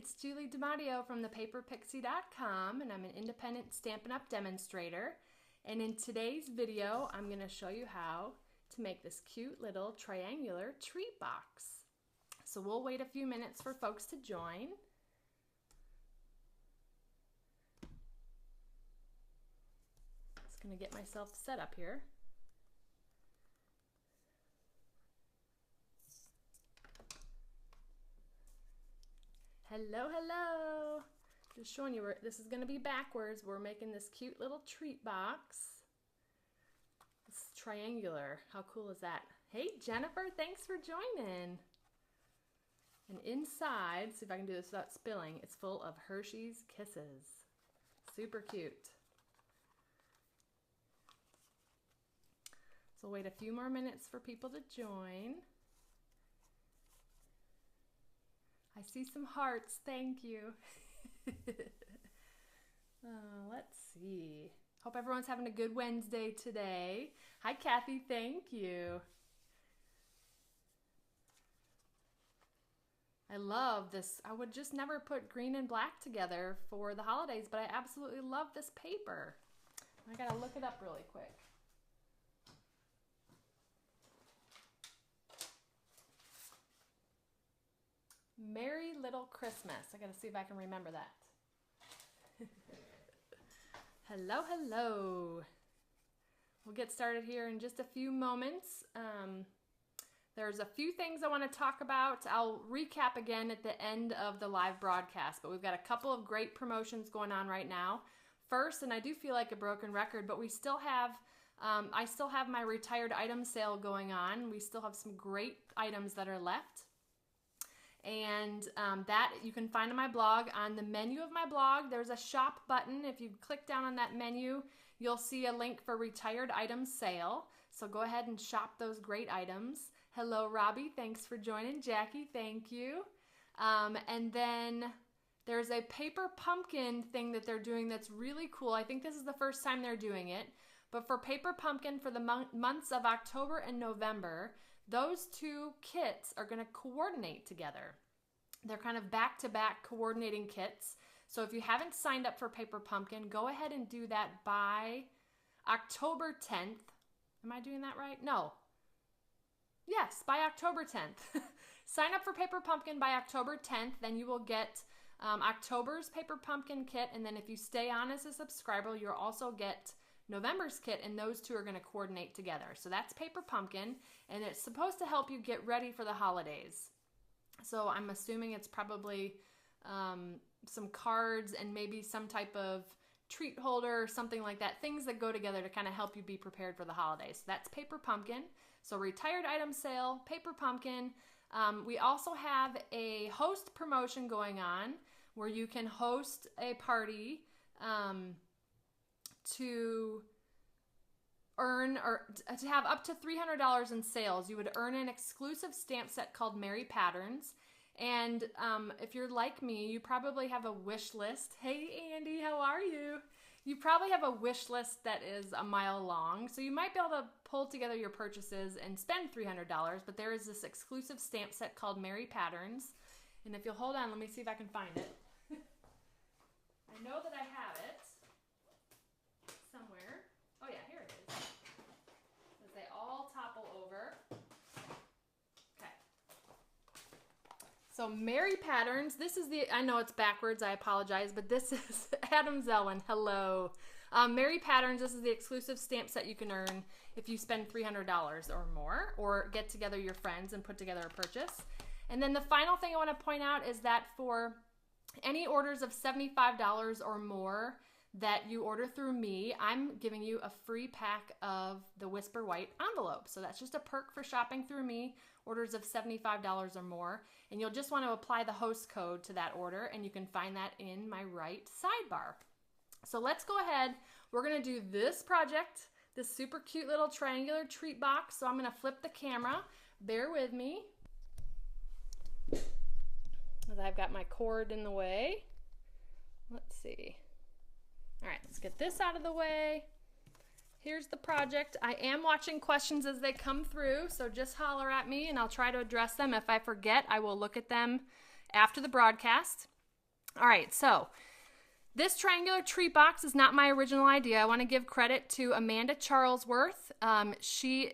It's Julie DiMatteo from thepaperpixie.com, and I'm an independent Stampin' Up! Demonstrator. And in today's video, I'm going to show you how to make this cute little triangular treat box. So we'll wait a few minutes for folks to join. Just going to get myself set up here. Hello, hello. Just showing you where this is going to be backwards. We're making this cute little treat box. It's triangular. How cool is that? Hey, Jennifer, thanks for joining. And inside, see if I can do this without spilling, it's full of Hershey's Kisses. Super cute. So wait a few more minutes for people to join. I see some hearts, thank you. Let's see. Hope everyone's having a good Wednesday today. Hi, Kathy, thank you. I love this. I would just never put green and black together for the holidays, but I absolutely love this paper. I gotta look it up really quick. Merry Little Christmas. I gotta see if I can remember that. Hello, hello. We'll get started here in just a few moments. There's a few things I want to talk about. I'll recap again at the end of the live broadcast, but we've got a couple of great promotions going on right now. First, and I do feel like a broken record, but we still have, I still have my retired item sale going on. We still have some great items that are left. And that you can find on my blog. On the menu of my blog, there's a shop button. If you click down on that menu, you'll see a link for retired items sale. So go ahead and shop those great items. Hello, Robbie. Thanks for joining. Jackie, thank you. And then there's a paper pumpkin thing that they're doing that's really cool. I think this is the first time they're doing it. But for paper pumpkin for the months of October and November, those two kits are going to coordinate together. They're kind of back-to-back coordinating kits. So if you haven't signed up for Paper Pumpkin, go ahead and do that by October 10th. Am I doing that right? No. Yes, by October 10th. Sign up for Paper Pumpkin by October 10th. Then you will get October's Paper Pumpkin kit. And then if you stay on as a subscriber, you'll also get November's kit, and those two are going to coordinate together. So that's Paper Pumpkin, and it's supposed to help you get ready for the holidays. So I'm assuming it's probably some cards and maybe some type of treat holder or something like that, things that go together to kind of help you be prepared for the holidays. So that's Paper Pumpkin. So retired item sale, Paper Pumpkin. We also have a host promotion going on where you can host a party to earn or to have up to $300 in sales. You would earn an exclusive stamp set called Merry Patterns. And if you're like me, you probably have a wish list. Hey, Andy, how are you? You probably have a wish list that is a mile long. So you might be able to pull together your purchases and spend $300, but there is this exclusive stamp set called Merry Patterns. And if you'll hold on, let me see if I can find it. I know that I have it somewhere. Oh yeah, here it is. As they all topple over. Okay. So Merry Patterns, this is the, I know it's backwards, I apologize, but this is Adam Zellin, hello. Merry Patterns, this is the exclusive stamp set you can earn if you spend $300 or more, or get together your friends and put together a purchase. And then the final thing I want to point out is that for any orders of $75 or more that you order through me, I'm giving you a free pack of the Whisper White envelope. So that's just a perk for shopping through me, orders of $75 or more. And you'll just want to apply the host code to that order, and you can find that in my right sidebar. So let's go ahead. We're going to do this project, this super cute little triangular treat box. So I'm going to flip the camera. Bear with me, as I've got my cord in the way. Let's see. All right, let's get this out of the way. Here's the project. I am watching questions as they come through, so just holler at me and I'll try to address them. If I forget, I will look at them after the broadcast. All right, so this triangular treat box is not my original idea. I want to give credit to Amanda Charlesworth.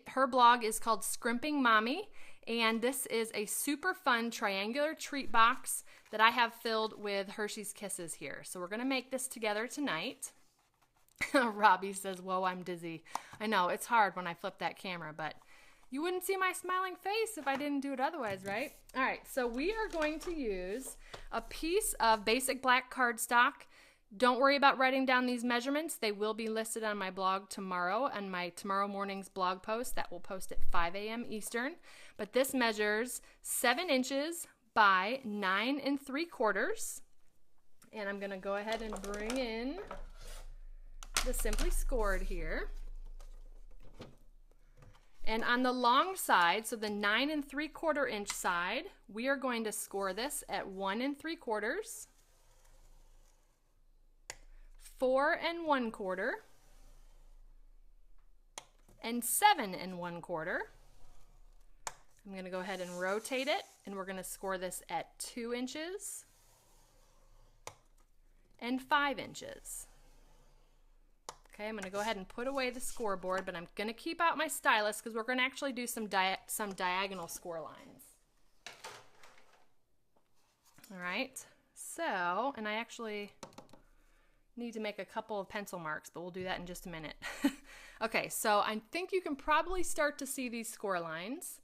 Her blog is called Scrimping Mommy, and this is a super fun triangular treat box that I have filled with Hershey's Kisses here. So we're going to make this together tonight. Robbie says, whoa, I'm dizzy. I know, it's hard when I flip that camera, but you wouldn't see my smiling face if I didn't do it otherwise, right? All right, so we are going to use a piece of basic black cardstock. Don't worry about writing down these measurements. They will be listed on my blog tomorrow, on my tomorrow morning's blog post that will post at 5 a.m. Eastern. But this measures 7 inches by 9 3/4. And I'm gonna go ahead and bring in the Simply Scored here. And on the long side, so the 9 3/4 inch side, we are going to score this at 1 3/4, 4 1/4, and 7 1/4. I'm going to go ahead and rotate it, and we're going to score this at 2 inches and 5 inches. Okay, I'm going to go ahead and put away the scoreboard, but I'm going to keep out my stylus because we're going to actually do some diagonal score lines. All right, so, and I actually need to make a couple of pencil marks, but we'll do that in just a minute. Okay, so I think you can probably start to see these score lines.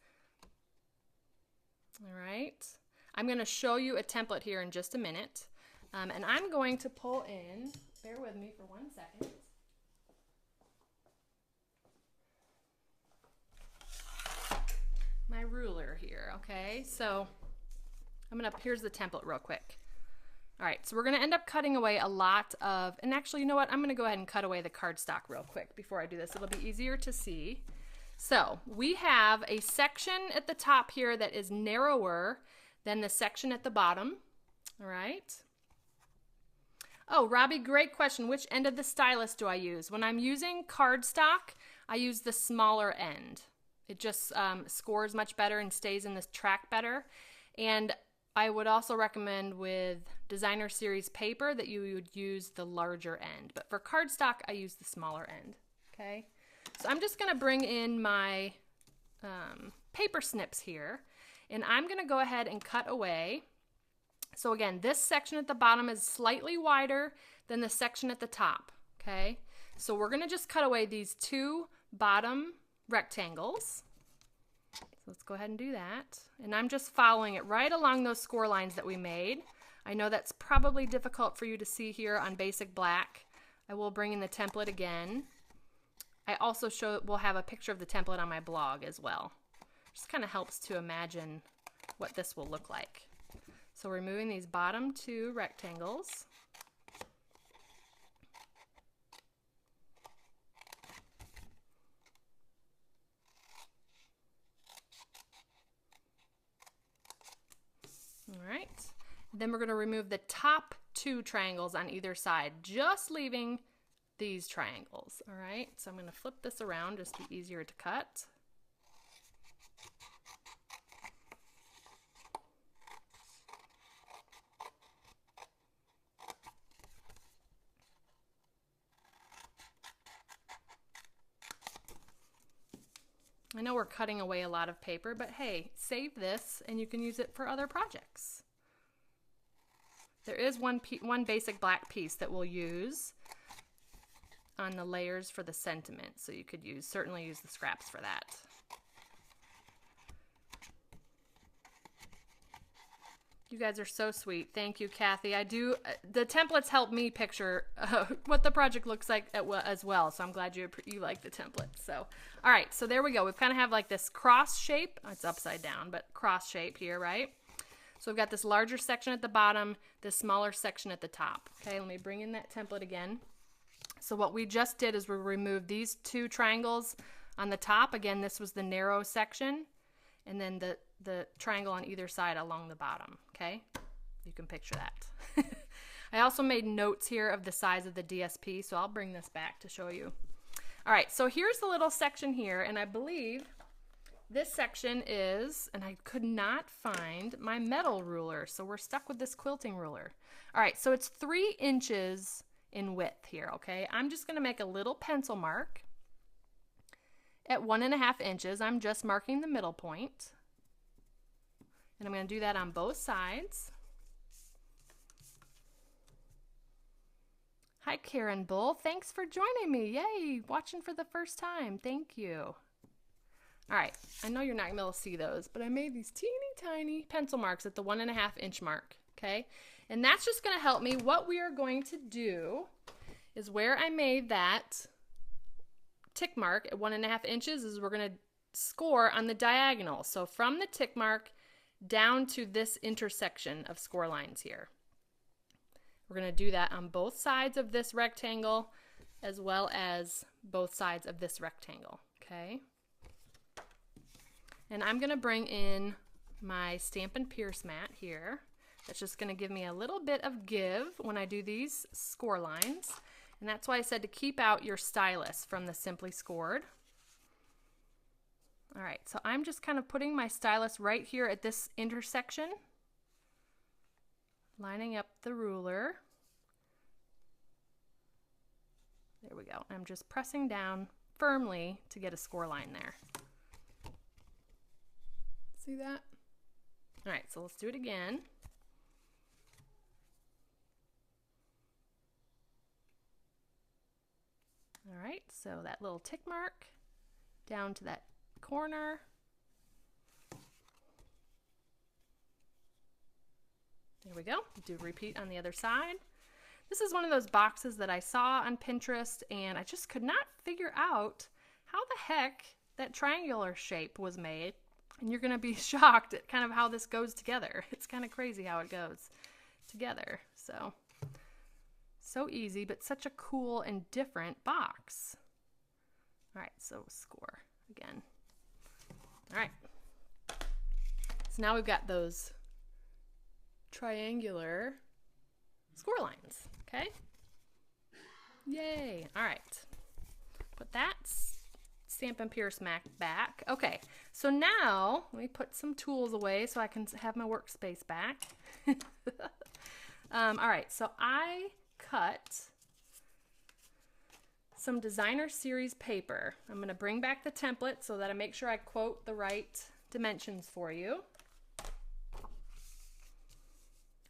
All right, I'm going to show you a template here in just a minute, and I'm going to pull in, bear with me for 1 second. My ruler here, okay? So here's the template real quick. All right, so we're gonna end up cutting away a lot of, and actually, you know what? I'm gonna go ahead and cut away the cardstock real quick before I do this. It'll be easier to see. So we have a section at the top here that is narrower than the section at the bottom, all right? Oh, Robbie, great question. Which end of the stylus do I use? When I'm using cardstock, I use the smaller end. It just scores much better and stays in this track better. And I would also recommend with designer series paper that you would use the larger end. But for cardstock, I use the smaller end, okay? So I'm just gonna bring in my paper snips here, and I'm gonna go ahead and cut away. So again, this section at the bottom is slightly wider than the section at the top, okay? So we're gonna just cut away these 2 bottom rectangles. So let's go ahead and do that. And I'm just following it right along those score lines that we made. I know that's probably difficult for you to see here on basic black. I will bring in the template again. I also will have a picture of the template on my blog as well. Just kind of helps to imagine what this will look like. So we're removing these bottom 2 rectangles. All right, then we're going to remove the top 2 triangles on either side, just leaving these triangles. All right, so I'm going to flip this around just to be easier to cut. I know we're cutting away a lot of paper, but hey, save this and you can use it for other projects. There is one basic black piece that we'll use on the layers for the sentiment, so you could certainly use the scraps for that. You guys are so sweet. Thank you, Kathy. The templates help me picture what the project looks like as well, so I'm glad you like the template. So, all right, so there we go. We kind of have like this cross shape. It's upside down, but cross shape here, right? So we've got this larger section at the bottom, this smaller section at the top. Okay, let me bring in that template again. So what we just did is we removed these 2 triangles on the top. Again, this was the narrow section, and then the triangle on either side along the bottom, okay? You can picture that. I also made notes here of the size of the DSP, so I'll bring this back to show you. All right, so here's the little section here, and I believe this section is, and I could not find my metal ruler, so we're stuck with this quilting ruler. All right, so it's 3 inches in width here, okay? I'm just gonna make a little pencil mark at 1.5 inches. I'm just marking the middle point. And I'm gonna do that on both sides. Hi, Karen Bull. Thanks for joining me. Yay, watching for the first time. Thank you. All right, I know you're not gonna be able to see those, but I made these teeny tiny pencil marks at the 1.5 inch mark, okay? And that's just gonna help me. What we are going to do is where I made that tick mark at 1.5 inches is we're gonna score on the diagonal. So from the tick mark down to this intersection of score lines here. We're gonna do that on both sides of this rectangle as well as both sides of this rectangle, okay? And I'm gonna bring in my Stampin' Pierce mat here. That's just gonna give me a little bit of give when I do these score lines. And that's why I said to keep out your stylus from the Simply Scored. All right, so I'm just kind of putting my stylus right here at this intersection, lining up the ruler. There we go. I'm just pressing down firmly to get a score line there. See that? All right, so let's do it again. All right, so that little tick mark down to that corner. There we go. Do repeat on the other side. This is one of those boxes that I saw on Pinterest and I just could not figure out how the heck that triangular shape was made. And you're gonna be shocked at kind of how this goes together. It's kind of crazy how it goes together. So easy, but such a cool and different box. All right, so score again. All right, so now we've got those triangular score lines, okay? Yay, all right. Put that Stampin' Pierce mat back. Okay, so now let me put some tools away so I can have my workspace back. All right, so I cut some designer series paper. I'm going to bring back the template so that I make sure I quote the right dimensions for you.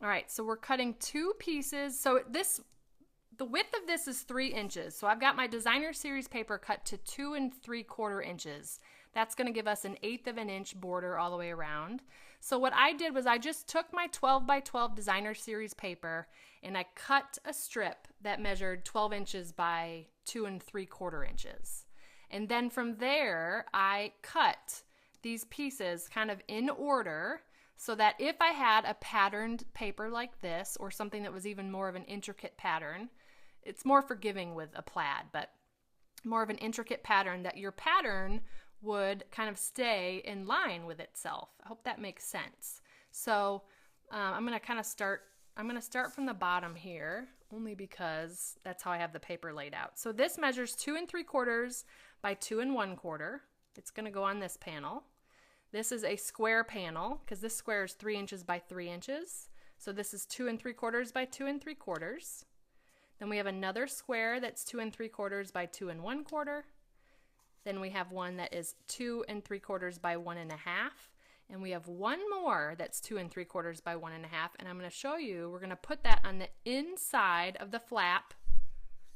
All right, so we're cutting 2 pieces. So the width of this is 3 inches. So I've got my designer series paper cut to 2 3/4 inches. That's going to give us an 1/8 of an inch border all the way around. So what I did was I just took my 12 by 12 designer series paper and I cut a strip that measured 12 inches by 2 3/4 inches. And then from there, I cut these pieces kind of in order so that if I had a patterned paper like this or something that was even more of an intricate pattern, it's more forgiving with a plaid, but more of an intricate pattern, that your pattern would kind of stay in line with itself. I hope that makes sense. So I'm going to start from the bottom here, only because that's how I have the paper laid out. So this measures 2 3/4 by 2 1/4. It's going to go on this panel. This is a square panel because this square is 3 inches by 3 inches. So this is 2 3/4 by 2 3/4. Then we have another square that's 2 3/4 by 2 1/4. Then we have one that is 2 3/4 by 1 1/2. And we have one more that's 2 3/4 by 1 1/2. And I'm going to show you, we're going to put that on the inside of the flap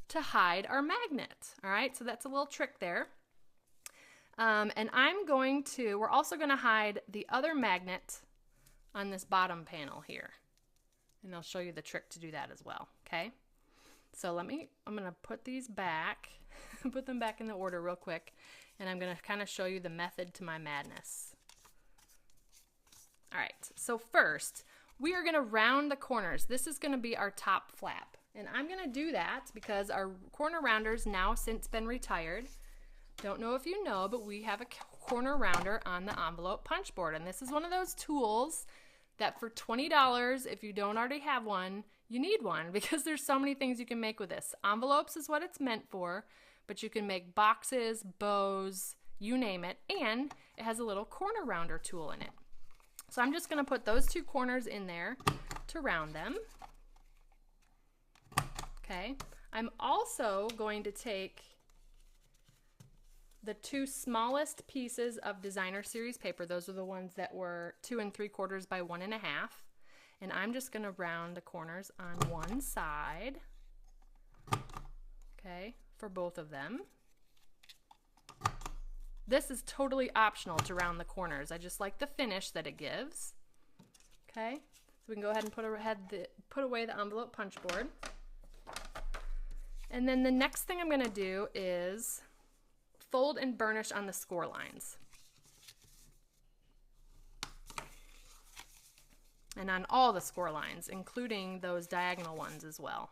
to hide our magnet. All right, so that's a little trick there. And we're also going to hide the other magnet on this bottom panel here. And I'll show you the trick to do that as well, okay? So I'm going to put these back, put them back in the order real quick, and I'm going to kind of show you the method to my madness. All right, so first, we are going to round the corners. This is going to be our top flap. And I'm going to do that because our corner rounder's now since been retired. Don't know if you know, but we have a corner rounder on the envelope punch board. And this is one of those tools that for $20, if you don't already have one, you need one because there's so many things you can make with this. Envelopes is what it's meant for, but you can make boxes, bows, you name it. And it has a little corner rounder tool in it. So I'm just going to put those 2 corners in there to round them. Okay, I'm also going to take the 2 smallest pieces of designer series paper. Those are the ones that were 2 3/4 by 1 1/2. And I'm just going to round the corners on one side. Okay, for both of them. This is totally optional to round the corners. I just like the finish that it gives. Okay, so we can go ahead and put away the envelope punch board. And then the next thing I'm going to do is fold and burnish on the score lines. And on all the score lines, including those diagonal ones as well.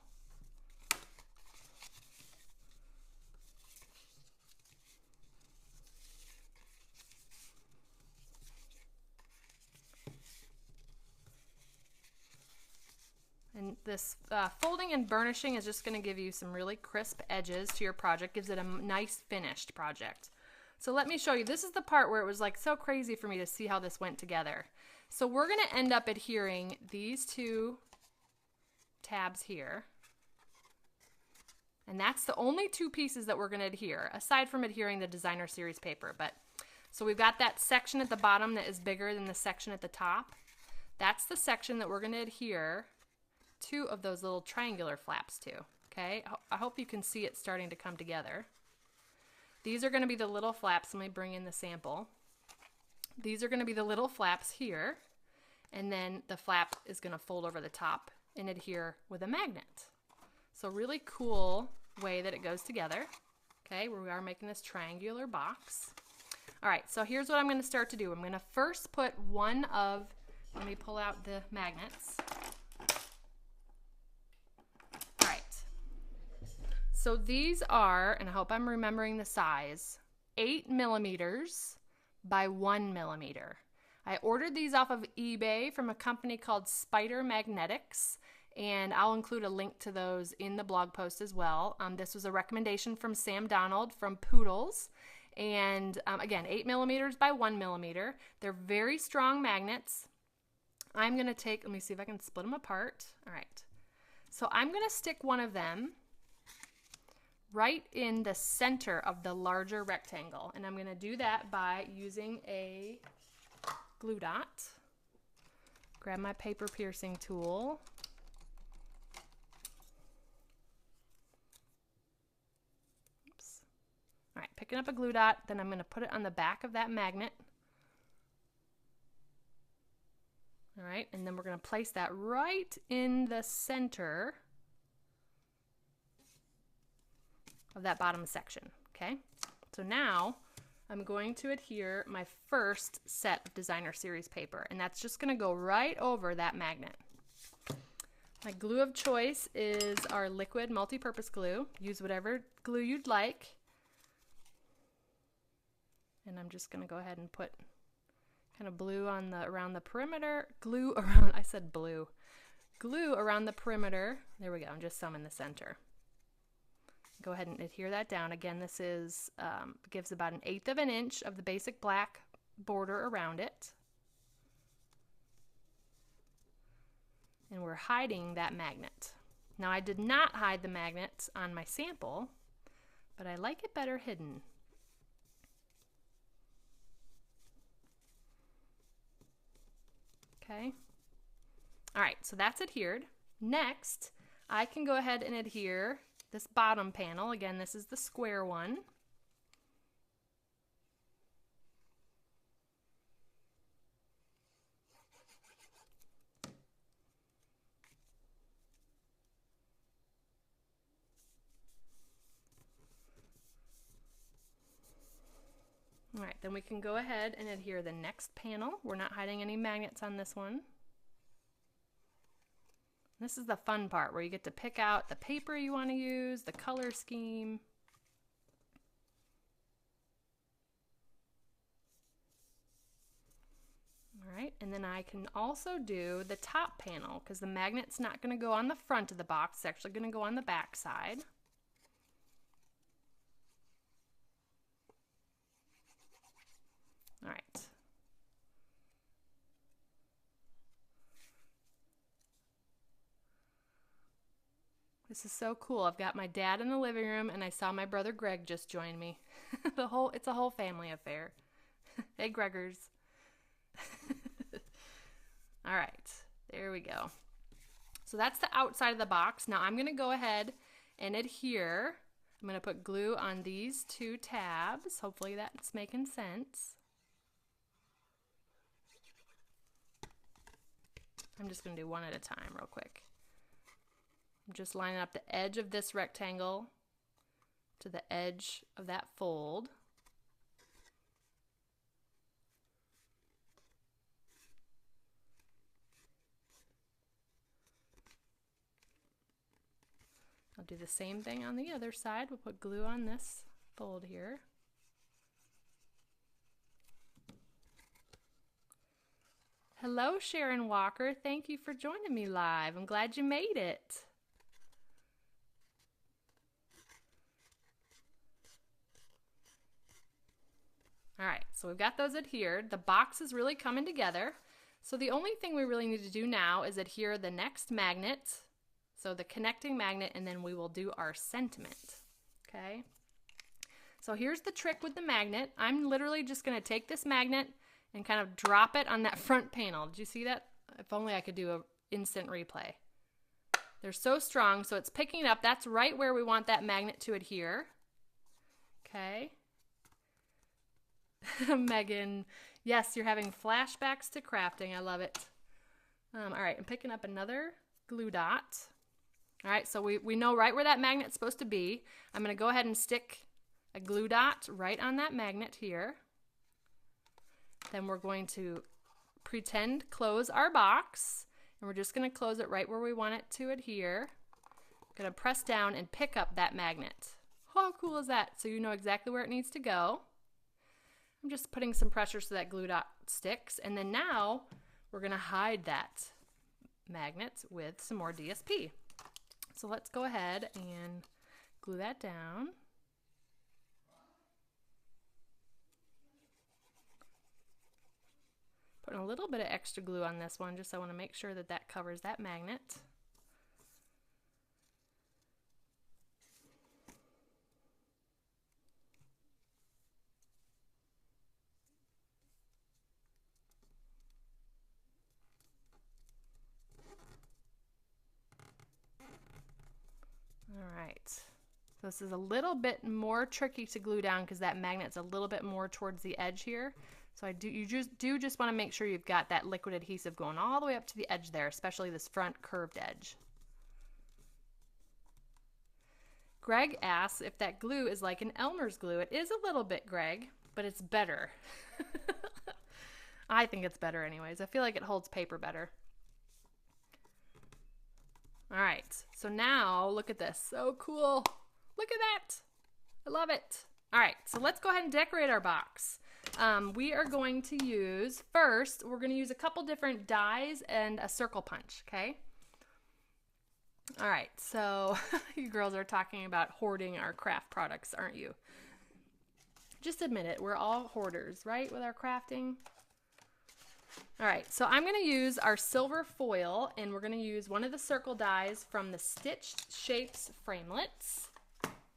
And this folding and burnishing is just going to give you some really crisp edges to your project, gives it a nice finished project. So let me show you. This is the part where it was like so crazy for me to see how this went together. So we're going to end up adhering these 2 tabs here. And that's the only 2 pieces that we're going to adhere, aside from adhering the designer series paper. But so we've got that section at the bottom that is bigger than the section at the top. That's the section that we're going to adhere 2 of those little triangular flaps to. Okay, I hope you can see it starting to come together. These are going to be the little flaps. Let me bring in the sample. These are going to be the little flaps here, and then the flap is going to fold over the top and adhere with a magnet. So really cool way that it goes together. Okay, we are making this triangular box. All right, so here's what I'm going to start to do. I'm going to first put one of, let me pull out the magnets. So these are, and I hope I'm remembering the size, 8 millimeters by 1 millimeter. I ordered these off of eBay from a company called Spider Magnetics, and I'll include a link to those in the blog post as well. This was a recommendation from Sam Donald from Poodles, and again, 8 millimeters by 1 millimeter. They're very strong magnets. I'm going to take, let me see if I can split them apart. All right, so I'm going to stick one of them right in the center of the larger rectangle. And I'm going to do that by using a glue dot. Grab my paper piercing tool. Oops. All right, picking up a glue dot, then I'm going to put it on the back of that magnet. All right, and then we're going to place that right in the center of that bottom section. Okay, so now I'm going to adhere my first set of designer series paper, and that's just going to go right over that magnet. My glue of choice is our liquid multi-purpose glue. Use whatever glue you'd like. And I'm just going to go ahead and put kind of blue on the around the perimeter, glue around, I said blue. Glue around the perimeter. There we go, and just some in the center. Go ahead and adhere that down. Again, this is gives about 1/8 of an inch of the basic black border around it. And we're hiding that magnet. Now, I did not hide the magnets on my sample, but I like it better hidden. Okay. All right, so that's adhered. Next, I can go ahead and adhere this bottom panel. Again, this is the square one. All right, then we can go ahead and adhere the next panel. We're not hiding any magnets on this one. This is the fun part where you get to pick out the paper you want to use, the color scheme. All right, and then I can also do the top panel because the magnet's not going to go on the front of the box. It's actually going to go on the back side. All right. This is so cool. I've got my dad in the living room, and I saw my brother Greg just join me. It's a whole family affair. Hey, Gregors. All right, there we go. So that's the outside of the box. Now I'm going to go ahead and adhere. I'm going to put glue on these two tabs. Hopefully that's making sense. I'm just going to do one at a time real quick. I'm just lining up the edge of this rectangle to the edge of that fold. I'll do the same thing on the other side. We'll put glue on this fold here. Hello, Sharon Walker. Thank you for joining me live. I'm glad you made it. All right, so we've got those adhered. The box is really coming together. So the only thing we really need to do now is adhere the next magnet. So the connecting magnet, and then we will do our sentiment, okay? So here's the trick with the magnet. I'm literally just gonna take this magnet and kind of drop it on that front panel. Did you see that? If only I could do an instant replay. They're so strong, so it's picking it up. That's right where we want that magnet to adhere, okay? Megan, yes, you're having flashbacks to crafting. I love it. All right, I'm picking up another glue dot. All right, so we know right where that magnet's supposed to be. I'm going to go ahead and stick a glue dot right on that magnet here. Then we're going to pretend close our box, and we're just going to close it right where we want it to adhere. I'm going to press down and pick up that magnet. How cool is that? So you know exactly where it needs to go. I'm just putting some pressure so that glue dot sticks, and then now we're going to hide that magnet with some more DSP. So let's go ahead and glue that down. Putting a little bit of extra glue on this one, just so I want to make sure that that covers that magnet. All right, so this is a little bit more tricky to glue down because that magnet's a little bit more towards the edge here. So you just want to make sure you've got that liquid adhesive going all the way up to the edge there, especially this front curved edge. Greg asks if that glue is like an Elmer's glue. It is a little bit, Greg, but it's better. I think it's better anyways. I feel like it holds paper better. All right, so now look at this. So cool. Look at that. I love it. All right, so let's go ahead and decorate our box. We are going to use, first, we're going to use a couple different dies and a circle punch, okay? All right, so you girls are talking about hoarding our craft products, aren't you? Just admit it, we're all hoarders, right, with our crafting? All right, so I'm going to use our silver foil, and we're going to use one of the circle dies from the Stitched Shapes framelits.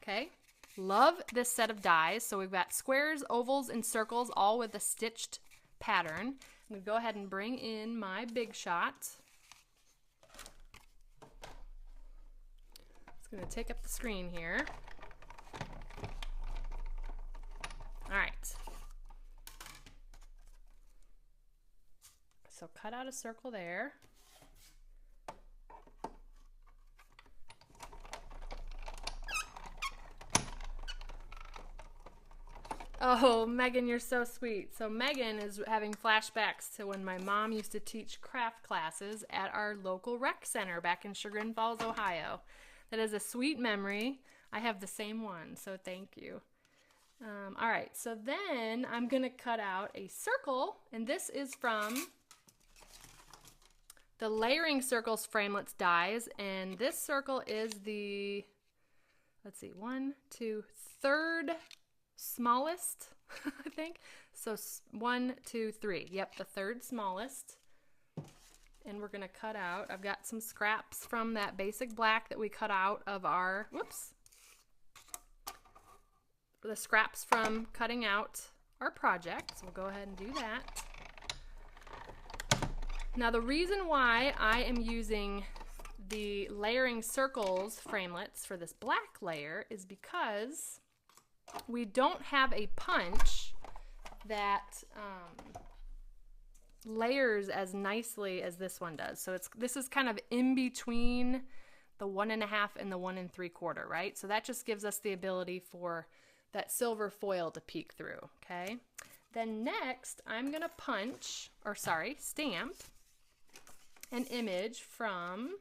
Okay, love this set of dies. So we've got squares, ovals, and circles, all with a stitched pattern. I'm going to go ahead and bring in my Big Shot. It's going to take up the screen here. All right. So cut out a circle there. Oh, Megan, you're so sweet. So Megan is having flashbacks to when my mom used to teach craft classes at our local rec center back in Chagrin Falls, Ohio. That is a sweet memory. I have the same one, so thank you. All right, so then I'm going to cut out a circle, and this is from the Layering Circles Framelits dies, and this circle is the, let's see, 1, 2, 3rd smallest, I think. So 1, 2, 3. Yep, the third smallest. And we're going to cut out. I've got some scraps from that basic black that we cut out of our, whoops. The scraps from cutting out our project. So we'll go ahead and do that. Now the reason why I am using the layering circles framelits for this black layer is because we don't have a punch that layers as nicely as this one does. So this is kind of in between the 1.5 and the 1 3/4, right? So that just gives us the ability for that silver foil to peek through, okay? Then next, I'm gonna stamp an image from,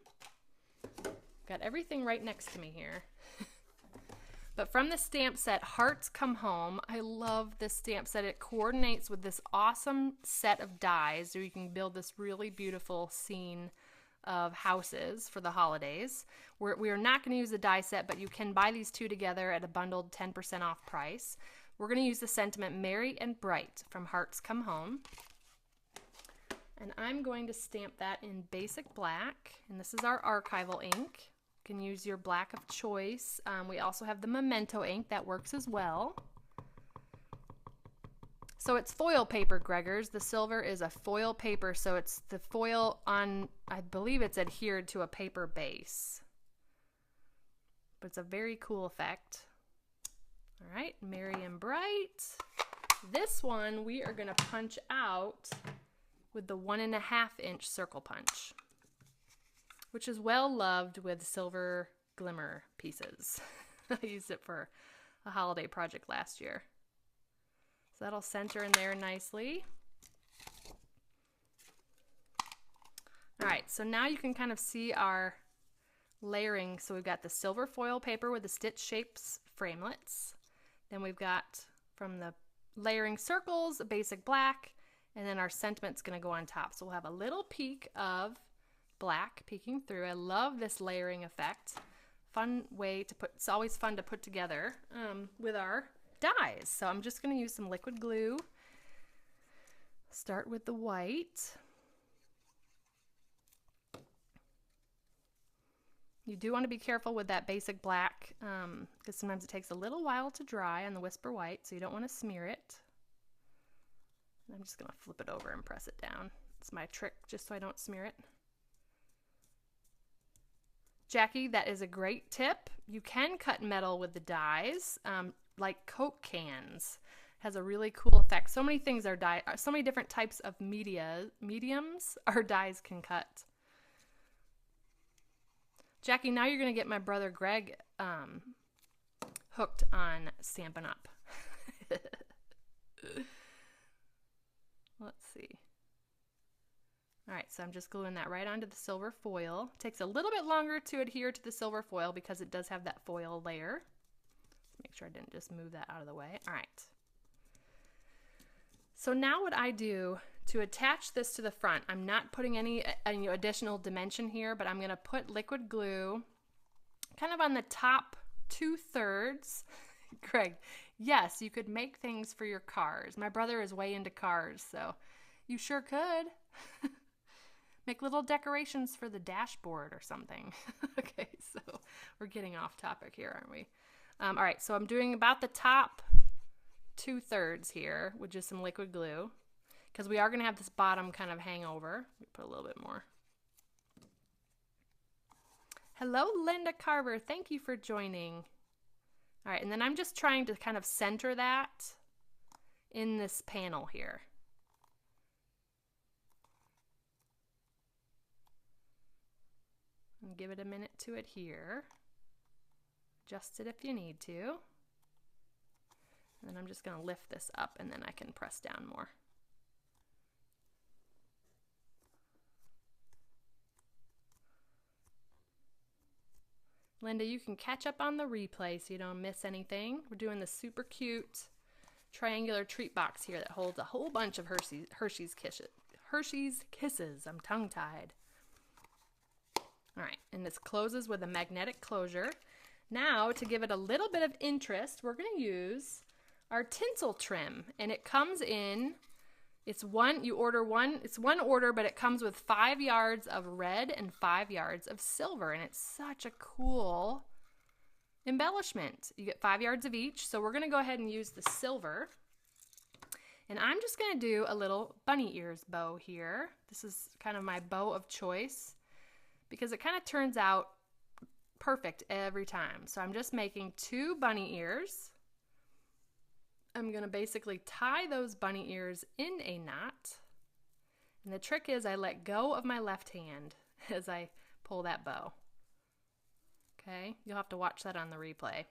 got everything right next to me here. But from the stamp set, Hearts Come Home. I love this stamp set. It coordinates with this awesome set of dies so you can build this really beautiful scene of houses for the holidays. We are not going to use the die set, but you can buy these two together at a bundled 10% off price. We're going to use the sentiment Merry and Bright from Hearts Come Home. And I'm going to stamp that in basic black. And this is our archival ink. You can use your black of choice. We also have the Memento ink that works as well. So it's foil paper, Gregors. The silver is a foil paper, so it's the foil on, I believe it's adhered to a paper base. But it's a very cool effect. All right, Merry and Bright. This one we are going to punch out with the 1.5 inch circle punch, which is well loved with silver glimmer pieces. I used it for a holiday project last year. So that'll center in there nicely. All right, so now you can kind of see our layering. So we've got the silver foil paper with the stitch shapes framelits. Then we've got from the layering circles, a basic black, and then our sentiment's gonna go on top. So we'll have a little peek of black peeking through. I love this layering effect. Fun way to put, it's always fun to put together with our dies. So I'm just gonna use some liquid glue. Start with the white. You do want to be careful with that basic black because sometimes it takes a little while to dry on the Whisper White, so you don't want to smear it. I'm just going to flip it over and press it down. It's my trick, just so I don't smear it. Jackie, that is a great tip. You can cut metal with the dies, like Coke cans. Has a really cool effect. So many things are so many different types of mediums our dies can cut. Jackie, now you're going to get my brother Greg hooked on Stampin' Up. Let's see. All right, so I'm just gluing that right onto the silver foil. It takes a little bit longer to adhere to the silver foil because it does have that foil layer. Let's make sure I didn't just move that out of the way. All right. So now what I do to attach this to the front, I'm not putting any additional dimension here, but I'm going to put liquid glue kind of on the top 2/3. Greg, yes, you could make things for your cars. My brother is way into cars, so you sure could. Make little decorations for the dashboard or something. Okay, so we're getting off topic here, aren't we? All right, so I'm doing about the top 2/3 here with just some liquid glue because we are going to have this bottom kind of hang over. Let me put a little bit more. Hello, Linda Carver. Thank you for joining. All right, and then I'm just trying to kind of center that in this panel here. And give it a minute to adhere. Adjust it if you need to. And then I'm just going to lift this up and then I can press down more. Linda, you can catch up on the replay so you don't miss anything. We're doing the super cute triangular treat box here that holds a whole bunch of Hershey's Kisses. I'm tongue-tied. All right, and this closes with a magnetic closure. Now, to give it a little bit of interest, we're going to use our tinsel trim, and it comes in, it's one order, but it comes with 5 yards of red and 5 yards of silver, and it's such a cool embellishment. You get 5 yards of each, so we're gonna go ahead and use the silver. And I'm just gonna do a little bunny ears bow here. This is kind of my bow of choice because it kind of turns out perfect every time. So I'm just making 2 bunny ears. I'm gonna basically tie those bunny ears in a knot. And the trick is I let go of my left hand as I pull that bow. Okay, you'll have to watch that on the replay.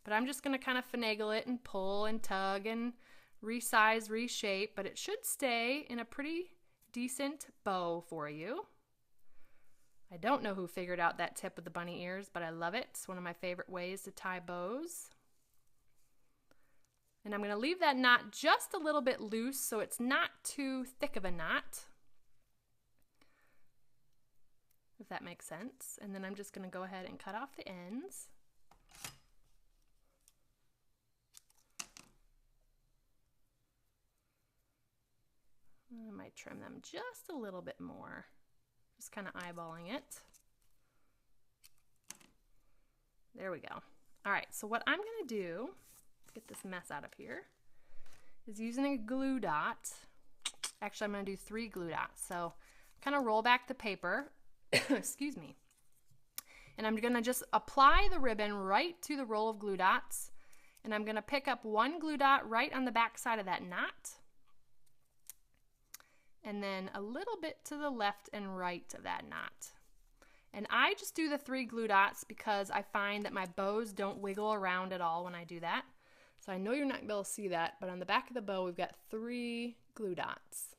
But I'm just gonna kind of finagle it and pull and tug and resize, reshape, but it should stay in a pretty decent bow for you. I don't know who figured out that tip with the bunny ears, but I love it. It's one of my favorite ways to tie bows. And I'm going to leave that knot just a little bit loose so it's not too thick of a knot, if that makes sense. And then I'm just going to go ahead and cut off the ends. I might trim them just a little bit more, just kind of eyeballing it. There we go. All right, so what I'm going to do, get this mess out of here, is using a glue dot. Actually, I'm going to do 3 glue dots. So kind of roll back the paper, excuse me, and I'm going to just apply the ribbon right to the roll of glue dots, and I'm going to pick up 1 glue dot right on the back side of that knot, and then a little bit to the left and right of that knot. And I just do the 3 glue dots because I find that my bows don't wiggle around at all when I do that. So I know you're not going to be able to see that, but on the back of the bow, we've got 3 glue dots.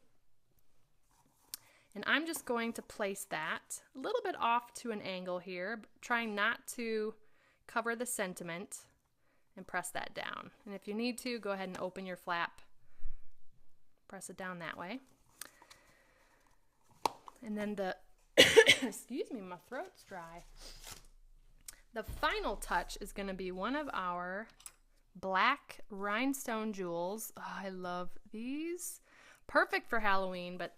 And I'm just going to place that a little bit off to an angle here, trying not to cover the sentiment, and press that down. And if you need to, go ahead and open your flap, press it down that way. And then the, excuse me, my throat's dry. The final touch is going to be one of our black rhinestone jewels. Oh, I love these. Perfect for Halloween, but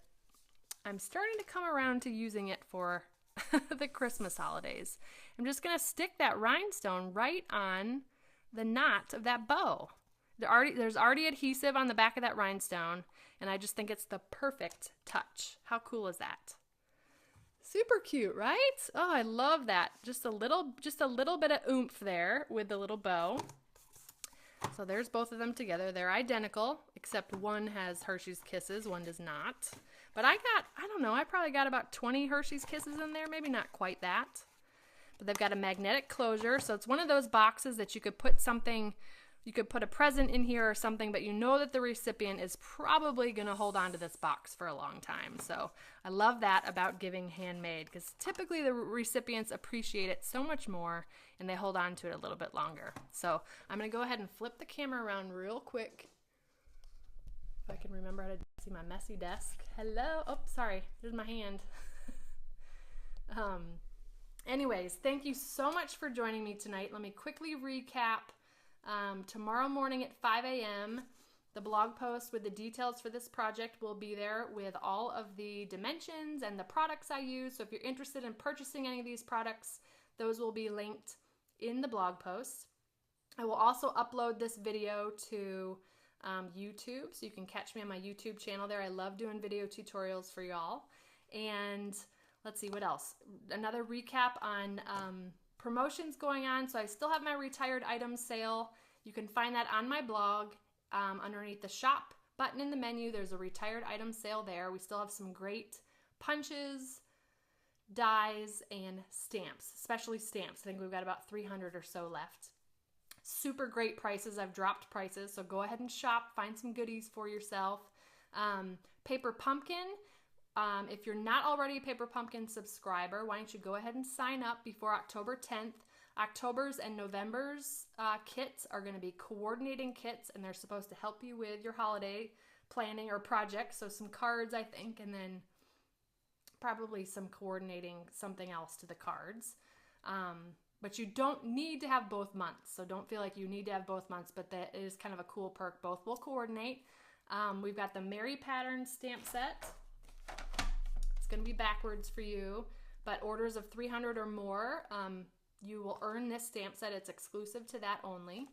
I'm starting to come around to using it for the Christmas holidays. I'm just going to stick that rhinestone right on the knot of that bow. There's already adhesive on the back of that rhinestone, and I just think it's the perfect touch. How cool is that? Super cute, right? Oh, I love that. Just a little bit of oomph there with the little bow. So there's both of them together. They're identical, except one has Hershey's Kisses, one does not. But I don't know, I probably got about 20 Hershey's Kisses in there, maybe not quite that. But they've got a magnetic closure, so it's one of those boxes that you could put something, you could put a present in here or something, but you know that the recipient is probably going to hold on to this box for a long time. So I love that about giving handmade, because typically the recipients appreciate it so much more and they hold on to it a little bit longer. So I'm going to go ahead and flip the camera around real quick, if I can remember how to see my messy desk. Hello. Oh, sorry. There's my hand. Anyways, thank you so much for joining me tonight. Let me quickly recap. Tomorrow morning at 5 a.m., the blog post with the details for this project will be there with all of the dimensions and the products I use. So if you're interested in purchasing any of these products, those will be linked in the blog post. I will also upload this video to YouTube, so you can catch me on my YouTube channel there. I love doing video tutorials for y'all. And let's see, what else? Another recap on promotions going on. So I still have my retired items sale. You can find that on my blog. Underneath the shop button in the menu, there's a retired item sale there. We still have some great punches, dies, and stamps, especially stamps. I think we've got about 300 or so left. Super great prices. I've dropped prices, so go ahead and shop, find some goodies for yourself. Paper Pumpkin. If you're not already a Paper Pumpkin subscriber, why don't you go ahead and sign up before October 10th. October's and November's kits are going to be coordinating kits, and they're supposed to help you with your holiday planning or projects. So some cards, I think, and then probably some coordinating something else to the cards. But you don't need to have both months. So don't feel like you need to have both months, but that is kind of a cool perk. Both will coordinate. We've got the Mary Pattern stamp set. It's going to be backwards for you, but orders of 300 or more, you will earn this stamp set. It's exclusive to that only.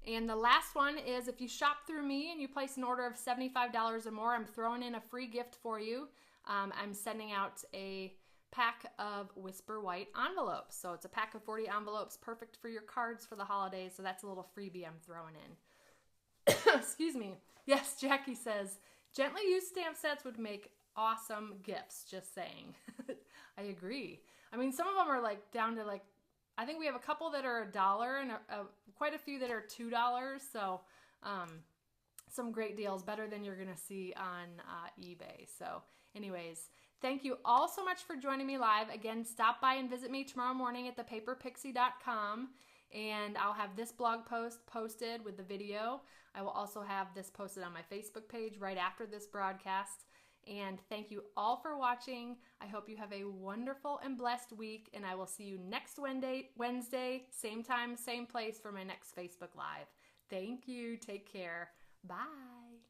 And the last one is if you shop through me and you place an order of $75 or more, I'm throwing in a free gift for you. I'm sending out a pack of Whisper White envelopes. So it's a pack of 40 envelopes, perfect for your cards for the holidays. So that's a little freebie I'm throwing in. Excuse me. Yes, Jackie says, gently used stamp sets would make awesome gifts, just saying. I agree. I mean, some of them are like down to like, I think we have a couple that are $1 and quite a few that are $2. So some great deals, better than you're going to see on eBay. So anyways, thank you all so much for joining me live. Again, stop by and visit me tomorrow morning at thepaperpixie.com. And I'll have this blog post posted with the video. I will also have this posted on my Facebook page right after this broadcast. And thank you all for watching. I hope you have a wonderful and blessed week. And I will see you next Wednesday, same time, same place for my next Facebook Live. Thank you. Take care. Bye.